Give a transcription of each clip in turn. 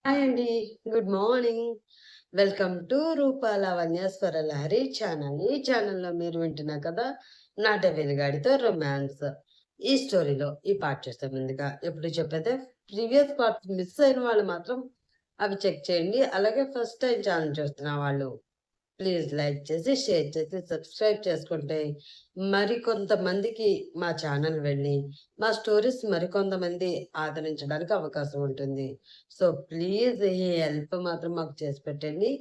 Hi అండి. Good morning. Welcome to Rupa Lavanya Lahari channel. ఈ ఛానల్‌లో మీరు వింటున్నారు కదా! నాట వెలుగాడితో రొమాన్స్. ఈ స్టోరీలో ఈ పార్ట్ చూసే ముందుగా ఎప్పుడు చెప్పేదే ప్రీవియస్ పార్ట్స్ మిస్ అయిన వాళ్ళు మాత్రం అవి చెక్ చేయండి. అలాగే ఫస్ట్ టైమ్ ఛానల్ చూస్తున్న వాళ్ళు ప్లీజ్ లైక్ చేసి, షేర్ చేసి, సబ్స్క్రైబ్ చేసుకుంటే మరికొంతమందికి మా ఛానల్ వెళ్ళి, మా స్టోరీస్ మరికొంతమంది ఆదరించడానికి అవకాశం ఉంటుంది. సో, ప్లీజ్ ఈ హెల్ప్ మాత్రం మాకు చేసి పెట్టండి.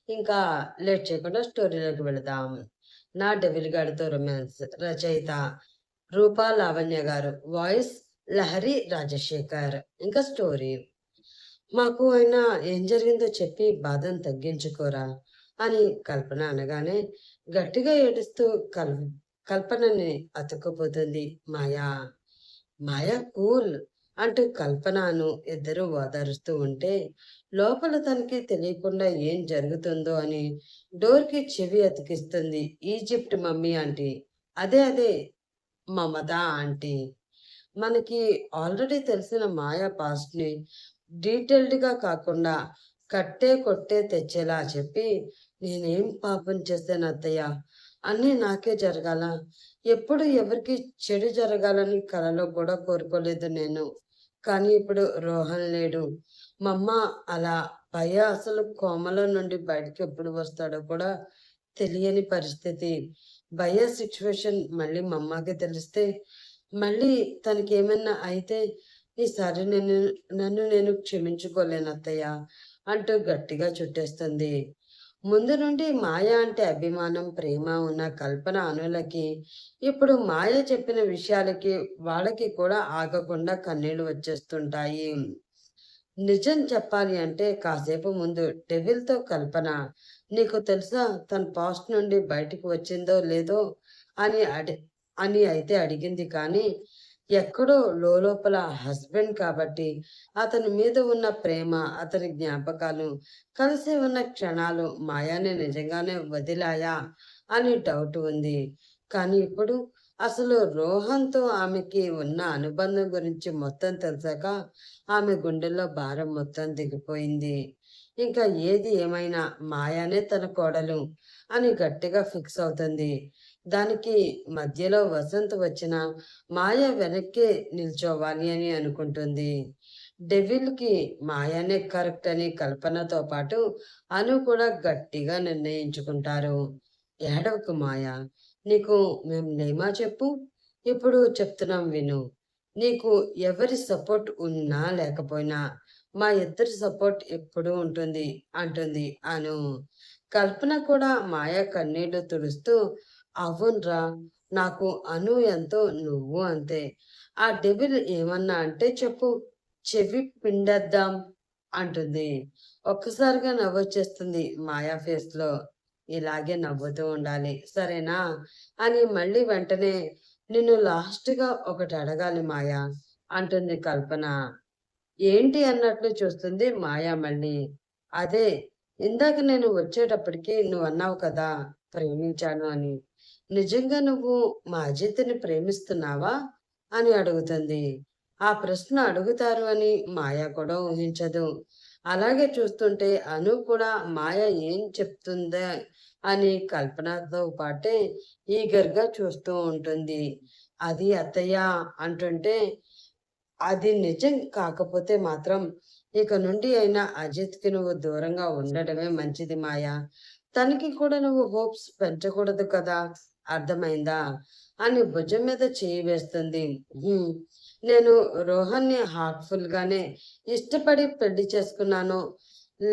ఇంకా లేట్ చేయకుండా స్టోరీలోకి వెళదాం. 'నా డెవిల్ గాడితో రొమాన్స్' రచయిత రూపా లావణ్య గారు. వాయిస్ లహరి రాజశేఖర్. ఇంకా స్టోరీ. మాకు ఆయన ఏం జరిగిందో చెప్పి బాధను తగ్గించుకోరా అని కల్పన అనగానే గట్టిగా ఏడుస్తూ కల్పనని అతుక్కుపోతుంది మాయా. మాయా కూల్ అంటూ కల్పనను ఇద్దరు ఓదారుస్తూ ఉంటే లోపల తనకి తెలియకుండా ఏం జరుగుతుందో అని డోర్కి చెవి అతికిస్తుంది ఈజిప్ట్ మమ్మీ ఆంటీ. అదే మమత ఆంటీ. మనకి ఆల్రెడీ తెలిసిన మాయా పాస్ట్‌ని డీటెయిల్డ్‌గా కాకుండా కట్టే, కొట్టే తెచ్చేలా చెప్పి, "నేనేం పాపం చేశాను అత్తయ్య? అన్నీ నాకే జరగాలా? ఎప్పుడు ఎవరికీ చెడు జరగాలని కలలో కూడా కోరుకోలేదు నేను. కానీ ఇప్పుడు రోహన్ లేడు. మా అమ్మ అలా భయ అసలు కోమలో నుండి బయటికి ఎప్పుడు వస్తాడో కూడా తెలియని పరిస్థితి. భయ సిట్యుయేషన్ మళ్ళీ మా అమ్మకి తెలిస్తే మళ్ళీ తనకేమన్నా అయితే ఈసారి నన్ను నేను క్షమించుకోలేనత్తయ్య అంటూ గట్టిగా చుట్టేస్తుంది. ముందు నుండి మాయ అంటే అభిమానం, ప్రేమ ఉన్న కల్పన అనులకి ఇప్పుడు మాయ చెప్పిన విషయాలకి వాళ్ళకి కూడా ఆగకుండా కన్నీళ్లు వచ్చేస్తుంటాయి. నిజం చెప్పాలి అంటే కాసేపు ముందు డెవిల్‌తో కల్పన, "నీకు తెలుసా తన పాస్ట్ నుండి బయటికి వచ్చిందో లేదో" అని అడి అని అయితే అడిగింది కానీ, ఎక్కడో లోలోపల హస్బెండ్ కాబట్టి అతని మీద ఉన్న ప్రేమ, అతని జ్ఞాపకాలు, కలిసి ఉన్న క్షణాలు మాయాని నిజంగానే వదిలాయా అని డౌట్ ఉంది. కానీ ఇప్పుడు అసలు రోహన్‌తో ఆమెకి ఉన్న అనుబంధం గురించి మొత్తం తెలిసాక ఆమె గుండెల్లో భారం మొత్తం దిగిపోయింది. ఇంకా ఏది ఏమైనా మాయానే తన కోడలు అని గట్టిగా ఫిక్స్ అవుతుంది. దానికి మధ్యలో వసంత్ వచ్చినా మాయ వెనక్కే నిల్చోవాలి అని అనుకుంటుంది. డెవిల్‌కి మాయానే కరెక్ట్ అని కల్పనతో పాటు అను కూడా గట్టిగా నిర్ణయించుకుంటారు. ఏడవకు మాయ. నీకు మేము లేమా చెప్పు? ఇప్పుడు చెప్తున్నాం విను. నీకు ఎవరి సపోర్ట్ ఉన్నా లేకపోయినా మా ఇద్దరి సపోర్ట్ ఎప్పుడూ ఉంటుంది అంటుంది అను. కల్పన కూడా మాయ కన్నీళ్లు తుడుస్తూ అవునురా, నాకు అను ఎంతో నువ్వు అంతే. ఆ డెవిల్ ఏమన్నా అంటే చెప్పు, చెవి పిండేద్దాం అంటుంది. ఒక్కసారిగా నవ్వొచ్చేస్తుంది మాయా ఫేస్‌లో. ఇలాగే నవ్వుతూ ఉండాలి. సరేనా? అని మళ్ళీ వెంటనే నిన్ను లాస్ట్‌గా ఒకటి అడగాలి మాయా అంటుంది కల్పన. ఏంటి అన్నట్లు చూస్తుంది మాయ మళ్ళీ. అదే ఇందాక నేను వచ్చేటప్పటికి నువ్వన్నావు కదా! ప్రేమించాను అని. నిజంగా నువ్వు మా అజిత్‌ని ప్రేమిస్తున్నావా? అని అడుగుతుంది. ఆ ప్రశ్న అడుగుతారు అని మాయ కూడా ఊహించదు. అలాగే చూస్తుంటే అను కూడా మాయ ఏం చెప్తుందా అని కల్పనతో పాటే ఈగర్‌గా చూస్తూ ఉంటుంది. అది అత్తయ్య అంటుంటే అది నిజం కాకపోతే మాత్రం ఇక నుండి అయినా అజిత్‌కి నువ్వు దూరంగా ఉండడమే మంచిది మాయా. తనకి కూడా నువ్వు హోప్స్ పెంచకూడదు కదా! అర్థమైందా? అని భుజం మీద చెయ్యి వేస్తుంది. హ్మ్. నేను రోహన్‌ని హార్ట్‌ఫుల్‌గానే ఇష్టపడి పెళ్లి చేసుకున్నానో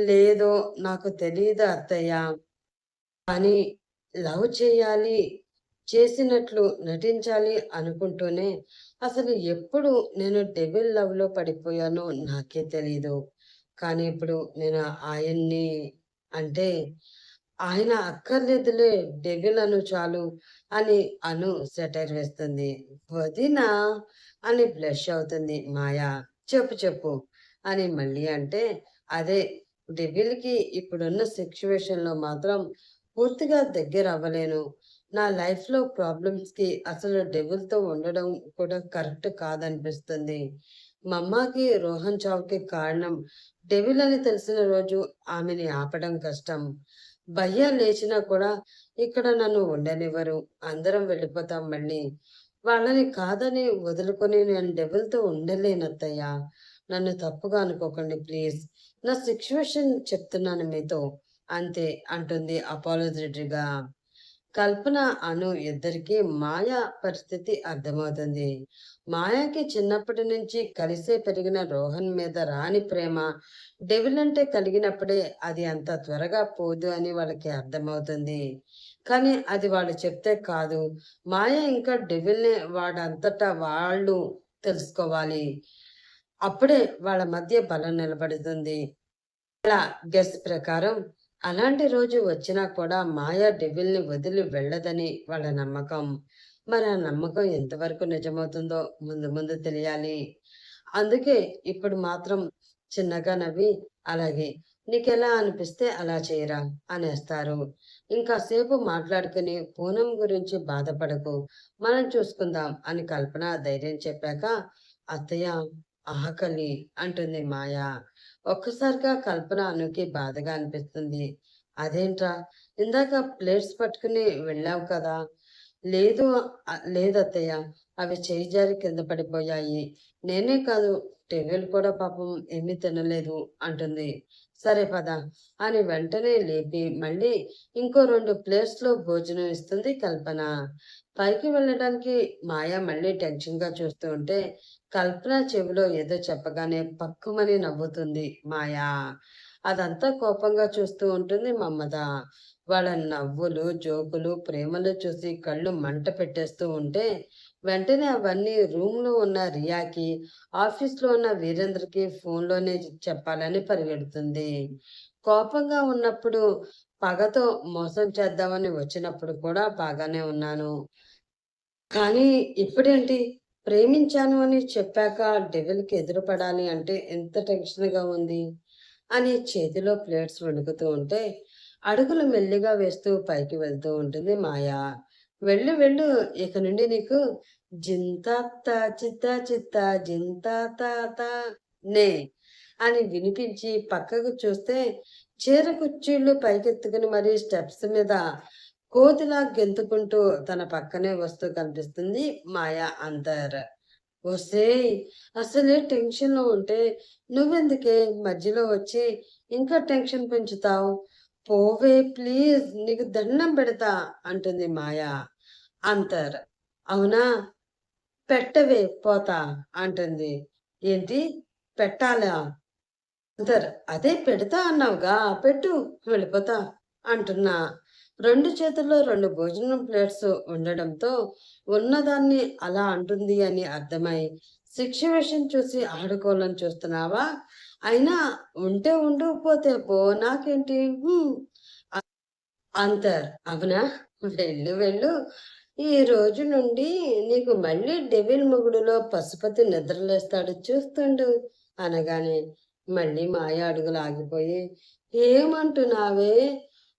లేదో నాకు తెలీదు అత్తయ్య. కానీ లవ్ చేయాలి, చేసినట్లు నటించాలి అనుకుంటూనే అసలు ఎప్పుడు నేను డెవిల్ లవ్‌లో పడిపోయానో నాకే తెలీదు. కానీ ఇప్పుడు నేను ఆయన్ని అంటే ఆయన అక్కర్లేదులే డెవిల్ అను చాలు అని అను సెటైర్ వేస్తుంది. వదినా అని బ్లష్ అవుతుంది మాయ. చెప్పు అని మళ్ళీ అంటే అదే డెవిల్‌కి ఇప్పుడున్న సిట్యుయేషన్‌లో మాత్రం పూర్తిగా దగ్గరవ్వలేను. నా లైఫ్‌లో ప్రాబ్లమ్స్‌కి అసలు డెవిల్‌తో ఉండడం కూడా కరెక్ట్ కాదనిపిస్తుంది. మమ్మాకి రోహన్ చావుకి కారణం డెవిల్ అని తెలిసిన రోజు ఆమెని ఆపడం కష్టం. భయ్యా లేచినా కూడా ఇక్కడ నన్ను ఉండనివ్వరు. అందరం వెళ్ళిపోతాం మళ్ళీ. వాళ్ళని కాదని వదులుకొని నేను డెవిల్‌తో ఉండలేనత్తయ్య. నన్ను తప్పుగా అనుకోకండి ప్లీజ్. నా సిట్యుయేషన్ చెప్తున్నాను మీతో. అంతే అంటుంది అపాలజెటిక్‌గా. కల్పన, అను ఇద్దరికీ మాయ పరిస్థితి అర్థమవుతుంది. మాయకి చిన్నప్పటి నుంచి కలిసే పెరిగిన రోహన్ మీద రాని ప్రేమ, డెవిల్ అంటే కలిగినప్పుడే అది అంత త్వరగా పోదు అని వాళ్ళకి అర్థమవుతుంది. కానీ అది వాళ్ళు చెప్తే కాదు. మాయ ఇంకా డెవిల్‌ని వాడంతటా వాళ్ళు తెలుసుకోవాలి. అప్పుడే వాళ్ళ మధ్య బలం నిలబడుతుంది. అలా గెస్ ప్రకారం అలాంటి రోజు వచ్చినా కూడా మాయ డెవిల్‌ని వదిలి వెళ్ళదని వాళ్ళ నమ్మకం. మరి ఆ నమ్మకం ఎంతవరకు నిజమవుతుందో ముందు ముందు తెలియాలి. అందుకే ఇప్పుడు మాత్రం చిన్నగా నవ్వి, "అలాగే నీకెలా అనిపిస్తే అలా చేయరా" అనేస్తారు. ఇంకాసేపు మాట్లాడుకుని, "పూనం గురించి బాధపడకు. మనం చూసుకుందాం" అని కల్పన ధైర్యం చెప్పాక, "అత్తయ్య ఆకలి" అంటుంది మాయ. ఒక్కసారిగా కల్పన అనుకి బాధగా అనిపిస్తుంది. "అదేంట్రా? ఇందాక ప్లేట్స్ పట్టుకుని వెళ్ళావు కదా!" "లేదు లేదత్తయ్య. అవి చెయ్యి జారి కింద పడిపోయాయి. నేనే కాదు, టెన్నులు కూడా పాపం ఏమీ తినలేదు" అంటుంది. "సరే పద" అని వెంటనే లేపి మళ్ళీ ఇంకో 2 ప్లేట్స్‌లో భోజనం ఇస్తుంది కల్పన. పైకి వెళ్ళడానికి మాయ మళ్ళీ టెన్షన్‌గా చూస్తూ ఉంటే, కల్పన చెవిలో ఏదో చెప్పగానే పక్కుమని నవ్వుతుంది మాయ. అదంతా కోపంగా చూస్తూ ఉంటుంది మమ్మత. వాళ్ళ నవ్వులు, జోకులు, ప్రేమలు చూసి కళ్ళు మంట పెట్టేస్తూ ఉంటే, వెంటనే అవన్నీ రూమ్‌లో ఉన్న రియాకి, ఆఫీస్‌లో ఉన్న వీరేంద్రకి ఫోన్‌లోనే చెప్పాలని పరిగెడుతుంది. కోపంగా ఉన్నప్పుడు, పగతో మోసం చేద్దామని వచ్చినప్పుడు కూడా బాగానే ఉన్నాను. కానీ ఇప్పుడేంటి? ప్రేమించాను అని చెప్పాక డెవిల్‌కి ఎదురుపడాలి అంటే ఎంత టెన్షన్‌గా ఉంది అని చేతిలో ప్లేట్స్ వణుకుతూ ఉంటే, అడుగులు మెల్లిగా వేస్తూ పైకి వెళ్తూ ఉంటుంది మాయ. "వెళ్ళు వెళ్ళు, ఇక నుండి నీకు జింతాత చిత్త చిత్త జింతాతాత నే" అని వినిపించి పక్కకు చూస్తే, చీర కుర్చీలు పైకెత్తుకుని మరీ స్టెప్స్ మీద కోతిలా గెంతుకుంటూ తన పక్కనే వస్తూ కనిపిస్తుంది మాయ అంతర్. "ఒసేయ్! అసలే టెన్షన్‌లో ఉంటే నువ్వెందుకే మధ్యలో వచ్చి ఇంకా టెన్షన్ పెంచుతావు? పోవే ప్లీజ్, నీకు దండం పెడతా" అంటుంది మాయ. అంతర్. "అవునా? పెట్టవే పోతా" అంటుంది. "ఏంటి? పెట్టాలా?" అంతర్. "అదే పెడతా అన్నావుగా, పెట్టు, వెళ్ళిపోతా" అంటున్నా. 2 చేతుల్లో 2 భోజనం ప్లేట్స్ ఉండడంతో ఉన్నదాన్ని అలా అంటుంది అని అర్థమై, సిట్యుయేషన్ చూసి ఆడుకోవాలని చూస్తున్నావా? అయినా ఉంటే ఉండు, పోతే పో, నాకేంటి? అ అంతర్. "అవునా? వెళ్ళు వెళ్ళు. ఈ రోజు నుండి నీకు మళ్ళీ డెవిల్ మొగుడులో పశుపతి నిద్రలేస్తాడు చూస్తుండు" అనగానే మళ్ళీ మాయ అడుగులు ఆగిపోయి, "ఏమంటున్నావే?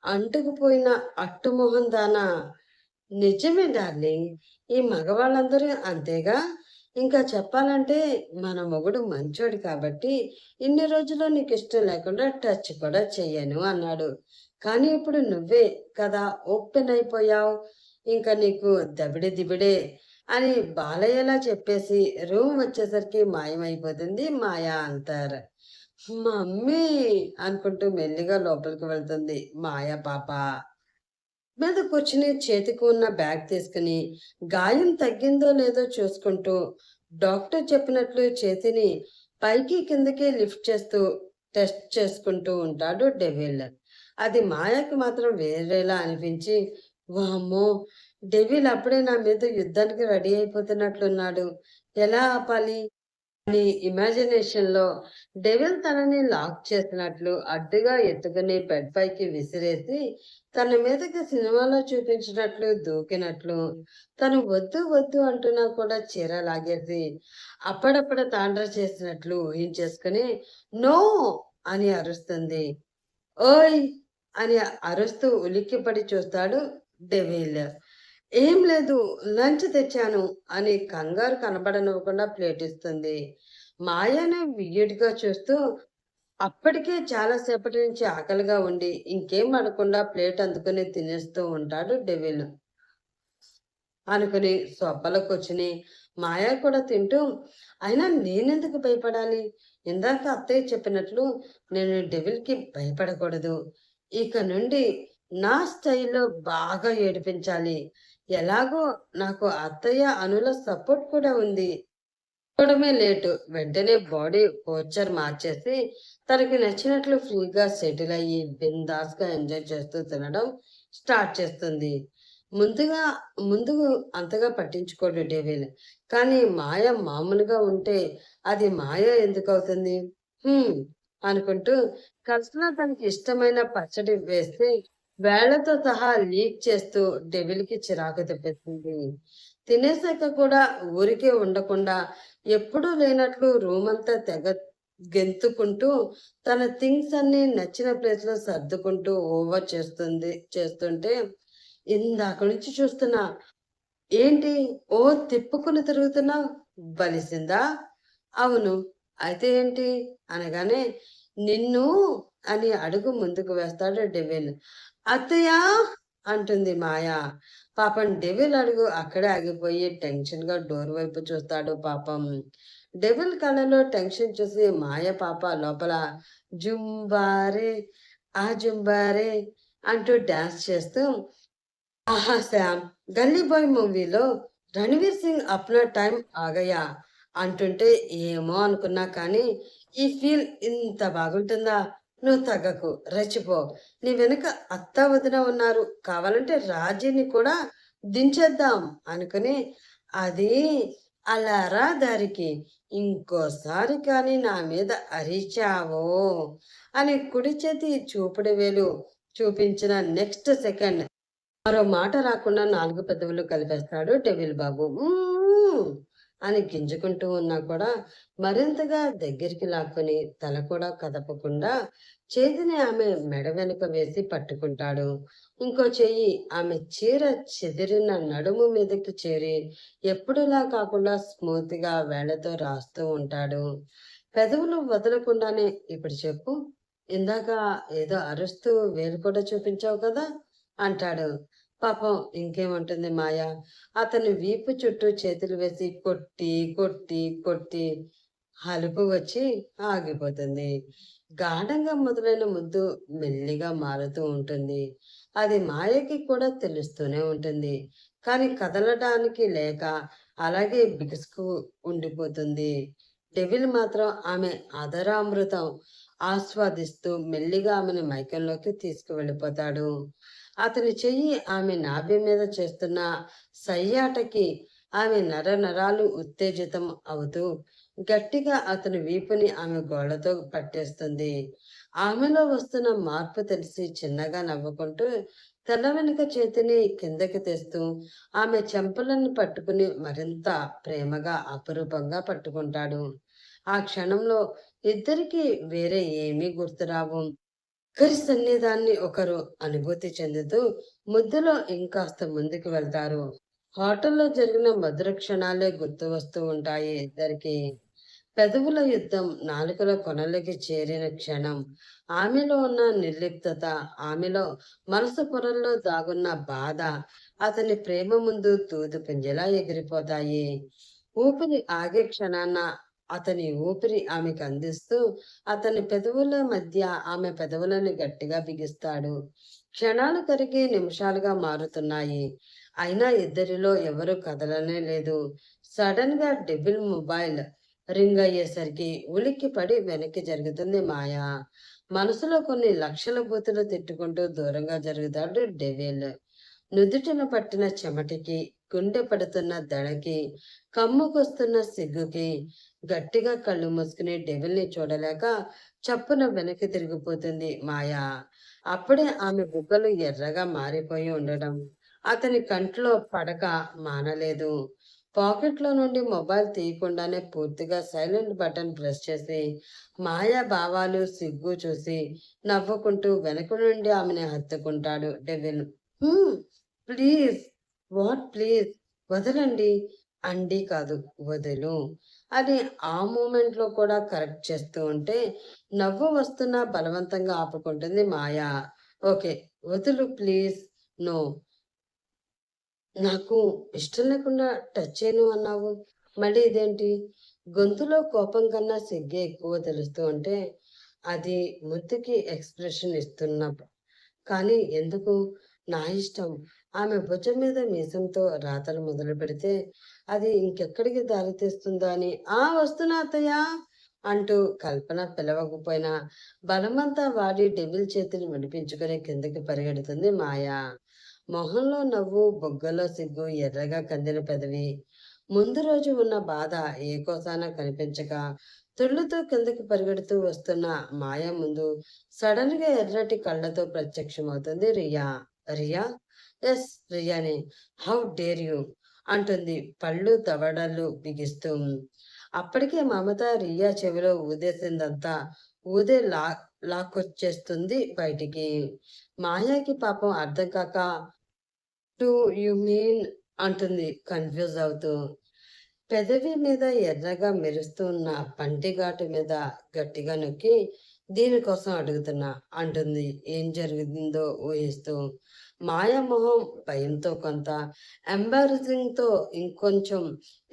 అంటుకుపోయిన అట్టుమొహం దానా! నిజమే డార్లింగ్. ఈ మగవాళ్ళందరూ అంతేగా! ఇంకా చెప్పాలంటే మన మొగుడు మంచోడు కాబట్టి ఇన్ని రోజులు నీకిష్టం లేకుండా టచ్ కూడా చెయ్యను" అన్నాడు. "కానీ ఇప్పుడు నువ్వే కదా ఓపెన్ అయిపోయావు. ఇంక నీకు దబిడి దిబిడే" అని బాలయ్యలా చెప్పేసి రూమ్ వచ్చేసరికి మాయమైపోతుంది మాయ అంతర్. "మమ్మీ" అనుకుంటూ మెల్లిగా లోపలికి వెళ్తుంది మాయ పాప. మీద కూర్చుని చేతికి ఉన్న బ్యాగ్ తీసుకుని గాయం తగ్గిందో లేదో చూసుకుంటూ డాక్టర్ చెప్పినట్లు చేతిని పైకి కిందకి లిఫ్ట్ చేస్తూ టెస్ట్ చేసుకుంటూ ఉంటాడు డెవిల్. అది మాయకి మాత్రం వేరేలా అనిపించి, వామ్మో, డెవిల్ అప్పుడే నా మీద యుద్ధానికి రెడీ అయిపోతున్నట్లున్నాడు, ఎలా ఆపాలి అని ఇమాజినేషన్‌లో డెవిల్ తనని లాక్ చేసినట్లు అడ్డుగా ఎత్తుకుని బెడ్ పైకి విసిరేసి, తన మీదకి సినిమాలో చూపించినట్లు దూకినట్లు, తను వద్దు వద్దు అంటున్నా కూడా చీర లాగేసి, అప్పుడప్పుడు తాండ్ర చేసినట్లు ఊహించేసుకుని, "నో" అని అరుస్తుంది. "ఓయ్" అని అరుస్తూ ఉలిక్కిపడి చూస్తాడు డెవిల్. "ఏం లేదు, లంచ్ తెచ్చాను" అని కంగారు కనబడనివ్వకుండా ప్లేట్ ఇస్తుంది. మాయని వియ్యటిగా చూస్తూ అప్పటికే చాలా సేపటి నుంచి ఆకలిగా ఉండి ఇంకేం అనకుండా ప్లేట్ అందుకుని తినేస్తూ ఉంటాడు డెవిల్. అనుకుని సొబ్బల కూర్చుని మాయా కూడా తింటూ, అయినా నేనెందుకు భయపడాలి? ఇందాక అత్తయ్య చెప్పినట్లు నేను డెవిల్‌కి భయపడకూడదు. ఇక నుండి నా స్టైల్‌లో బాగా ఏడిపించాలి. ఎలాగో నాకు అత్తయ్య, అనుల సపోర్ట్ కూడా ఉంది. పోవడమే లేటు. వెంటనే బాడీ పోస్చర్ మార్చేసి, తనకి నచ్చినట్లు ఫ్రీగా సెటిల్ అయ్యి, బిందాస్‌గా ఎంజాయ్ చేస్తూ తినడం స్టార్ట్ చేస్తుంది. ముందుగా ముందు అంతగా పట్టించుకోడు డెవిల్. కానీ మాయ మామూలుగా ఉంటే, అది మాయ ఎందుకవుతుంది? హ్మ్. అనుకుంటూ కల్సన తనకి ఇష్టమైన పచ్చడి వేస్తే, వేళ్ళతో సహా లీక్ చేస్తూ డెవిల్‌కి చిరాకు తెప్పిస్తుంది. తినేసాక కూడా ఊరికే ఉండకుండా ఎప్పుడూ లేనట్లు రూమంతా తెగ గెంతుకుంటూ తన థింగ్స్ అన్నీ నచ్చిన ప్లేస్‌లో సర్దుకుంటూ ఓవర్ చేస్తుంటే ఇందాక నుంచి చూస్తున్నా. ఏంటి? ఓ తిప్పుకుని తిరుగుతున్నావు? బలిసిందా? అవును. అయితే ఏంటి? అనగానే నిన్ను అని అడుగు ముందుకు వేస్తాడు డెవిల్. అత్తయ్య! అంటుంది మాయ. పాపం డెవిల్ అడుగు అక్కడే ఆగిపోయి టెన్షన్‌గా డోర్ వైపు చూస్తాడు పాపం. డెవిల్ కళ్ళలో టెన్షన్ చూసి మాయ పాప లోపల జుంబారే ఆ జుంబారే అంటూ డాన్స్ చేస్తూ ఆహా! శ్యామ్ 'గల్లీ బాయ్' మూవీలో 'రణవీర్ సింగ్ అప్నా టైమ్ ఆ గయా' అంటుంటే ఏమో అనుకున్నా కానీ, ఈ ఫీల్ ఇంత బాగుంటుందా? నువ్వు తగ్గకు, రెచ్చిపో. నీ వెనక అత్త, వదిన ఉన్నారు. కావాలంటే రాజీని కూడా దించేద్దాం అనుకుని, అది అలా రా దారికి. ఇంకోసారి కానీ నా మీద అరిచావో అని కుడి చేతి చూపుడు వేలు చూపించిన నెక్స్ట్ సెకండ్ మరో మాట రాకుండా 4 పెదవులు కలిపేస్తాడు డెవిల్ బాబు. అని గింజుకుంటూ ఉన్నా కూడా మరింతగా దగ్గరికి లాక్కొని తల కూడా కదపకుండా చేతిని ఆమె మెడ వెనుక వేసి పట్టుకుంటాడు. ఇంకో చెయ్యి ఆమె చీర చెదిరిన నడుము మీదకి చేరి ఎప్పుడులా కాకుండా స్మూత్‌గా వేళ్ళతో రాస్తూ ఉంటాడు. పెదవులు వదలకుండానే ఇప్పుడు చెప్పు. ఇందాక ఏదో అరుస్తూ వేలు కూడా చూపించావు కదా! అంటాడు. పాపం ఇంకేమంటుంది మాయ. అతని వీపు చుట్టూ చేతులు వేసి కొట్టి, కొట్టి, కొట్టి అలుపు వచ్చి ఆగిపోతుంది. గాఢంగా మొదలైన ముద్దు మెల్లిగా మారుతూ ఉంటుంది. అది మాయకి కూడా తెలుస్తూనే ఉంటుంది. కానీ కదలడానికి లేక అలాగే బిగుసుకు ఉండిపోతుంది. డెవిల్ మాత్రం ఆమె అధరామృతం ఆస్వాదిస్తూ మెల్లిగా ఆమెను మైకంలోకి తీసుకువెళ్ళిపోతాడు. అతని చెయ్యి ఆమె నాభి మీద చేస్తున్న సయ్యాటకి ఆమె నరనరాలు ఉత్తేజితం అవుతూ గట్టిగా అతని వీపుని ఆమె గోళ్లతో పట్టేస్తుంది. ఆమెలో వస్తున్న మార్పు తెలిసి చిన్నగా నవ్వుకుంటూ తల వెనుక చేతిని కిందకి తెస్తూ ఆమె చెంపలను పట్టుకుని మరింత ప్రేమగా అపురూపంగా పట్టుకుంటాడు. ఆ క్షణంలో ఇద్దరికీ వేరే ఏమీ గుర్తురావు. ఒకరి సన్నిధాన్ని ఒకరు అనుభూతి చెందుతూ ముద్దులో ఇంకాస్త ముందుకు వెళ్తారు. హోటల్లో జరిగిన మధుర క్షణాలే గుర్తు వస్తూ ఉంటాయి ఇద్దరికి. పెదవుల యుద్ధం నాలుకల కొనలకి చేరిన క్షణం, ఆమెలో ఉన్న నిర్లిప్తత, ఆమెలో మనసు పొరల్లో దాగున్న బాధ, అతని ప్రేమ ముందు దూది పింజలా ఎగిరిపోతాయి. ఊపిరి ఆగే క్షణాన అతని ఊపిరి ఆమెకు అందిస్తూ అతని పెదవుల మధ్య ఆమె పెదవులను గట్టిగా బిగిస్తాడు. క్షణాలు కరిగి నిమిషాలుగా మారుతున్నాయి. అయినా ఇద్దరిలో ఎవరు కదలనే లేదు. సడన్ గా డెబిల్ మొబైల్ రింగ్ అయ్యేసరికి ఉలిక్కిపడి వెనక్కి జరుగుతుంది మాయ. మనసులో కొన్ని లక్షల బూతులు తిట్టుకుంటూ దూరంగా జరుగుతాడు డెవిల్. నుదుటిన పట్టిన చెమటికి, గుండె పడుతున్న దడకి, కమ్ముకొస్తున్న సిగ్గుకి గట్టిగా కళ్ళు మూసుకుని డెవిల్‌ని చూడలేక చప్పున వెనక్కి తిరిగిపోతుంది మాయ. అప్పుడే ఆమె బుగ్గలు ఎర్రగా మారిపోయి ఉండడం అతని కంట్లో పడక మానలేదు. పాకెట్‌లో నుండి మొబైల్ తీయకుండానే పూర్తిగా సైలెంట్ బటన్ ప్రెస్ చేసి, మాయ భావాలు, సిగ్గు చూసి నవ్వుకుంటూ వెనక నుండి ఆమెని హత్తుకుంటాడు డెవిల్. హ్మ్. ప్లీజ్. What please? వదలండి. అండి కాదు వదులు. అని ఆ మూమెంట్‌లో కూడా కరెక్ట్ చేస్తూ ఉంటే, నవ్వు వస్తున్నా బలవంతంగా ఆపుకుంటుంది మాయ. ఓకే. వదులు ప్లీజ్. నో. నాకు ఇష్టం లేకుండా టచ్ చేయను అన్నావు. మళ్ళీ ఇదేంటి? గొంతులో కోపం కన్నా సిగ్గే ఎక్కువ తెలుస్తూ ఉంటే, అది ముద్దుకి ఎక్స్‌ప్రెషన్ కానీ ఎందుకు? నా ఇష్టం. ఆమె భుజం మీద మీసంతో రాతలు మొదలుపెడితే, అది ఇంకెక్కడికి దారితీస్తుందో అని, "ఆ! వస్తున్నా అత్తయ్య" అంటూ కల్పన పిలవకపోయినా, బలమంతా వాడి డెవిల్ చేతిని విడిపించుకొని కిందకి పరిగెడుతుంది మాయ. మొహంలో నవ్వు, బుగ్గలో సిగ్గు, ఎర్రగా కందిన పెదవి. ముందు రోజు ఉన్న బాధ ఏ కోసాన కనిపించక, తుళ్ళుతూ కిందకి పరిగెడుతూ వస్తున్న మాయ ముందు సడన్‌గా ఎర్రటి కళ్ళతో ప్రత్యక్షమవుతుంది రియా. రియా? యెస్, రియానే. How dare you! అంటుంది పళ్ళు దవడలు బిగిస్తూ. అప్పటికే మమత రియా చెవిలో ఊదేసిందంతా ఊదే లాక్కొచ్చేస్తుంది బయటికి. మాయకి పాపం అర్థం కాక టు యూ మీన్ అంటుంది కన్‌ఫ్యూజ్ అవుతూ. పెదవి మీద ఎర్రగా మెరుస్తూ ఉన్న పంటిఘాటు మీద గట్టిగా నొక్కి, "దీనికోసం అడుగుతున్నా" అంటుంది ఏం జరిగిందో ఊహిస్తూ. మాయ మొహం భయంతో కొంత, ఎంబారసింగ్‌తో ఇంకొంచెం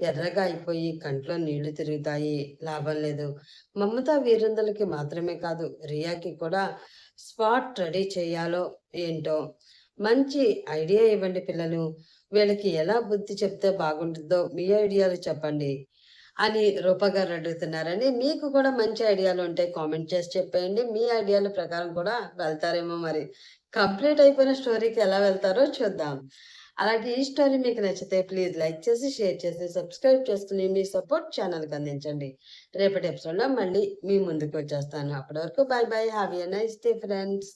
ఎర్రగా అయిపోయి కంట్లో నీళ్లు తిరుగుతాయి. లాభం లేదు. మమత వీరందలకి మాత్రమే కాదు, రియాకి కూడా స్పాట్ రెడీ చేయాలో ఏంటో. మంచి ఐడియా ఇవ్వండి పిల్లలు. వీళ్ళకి ఎలా బుద్ధి చెప్తే బాగుంటుందో మీ ఐడియాలు చెప్పండి అని రూప గారు అడుగుతున్నారండి. మీకు కూడా మంచి ఐడియాలు ఉంటే కామెంట్ చేసి చెప్పేయండి. మీ ఐడియాల ప్రకారం కూడా వెళ్తారేమో మరి. కంప్లీట్ అయిపోయిన స్టోరీకి ఎలా వెళ్తారో చూద్దాం. అలాగే ఈ స్టోరీ మీకు నచ్చితే ప్లీజ్ లైక్ చేసి, షేర్ చేసి, సబ్స్క్రైబ్ చేసుకొని మీ సపోర్ట్ ఛానల్‌కి అందించండి. రేపటి ఎపిసోడ్‌లో మళ్ళీ మీ ముందుకు వచ్చేస్తాను. అప్పటి వరకు by by. Have a nice day friends.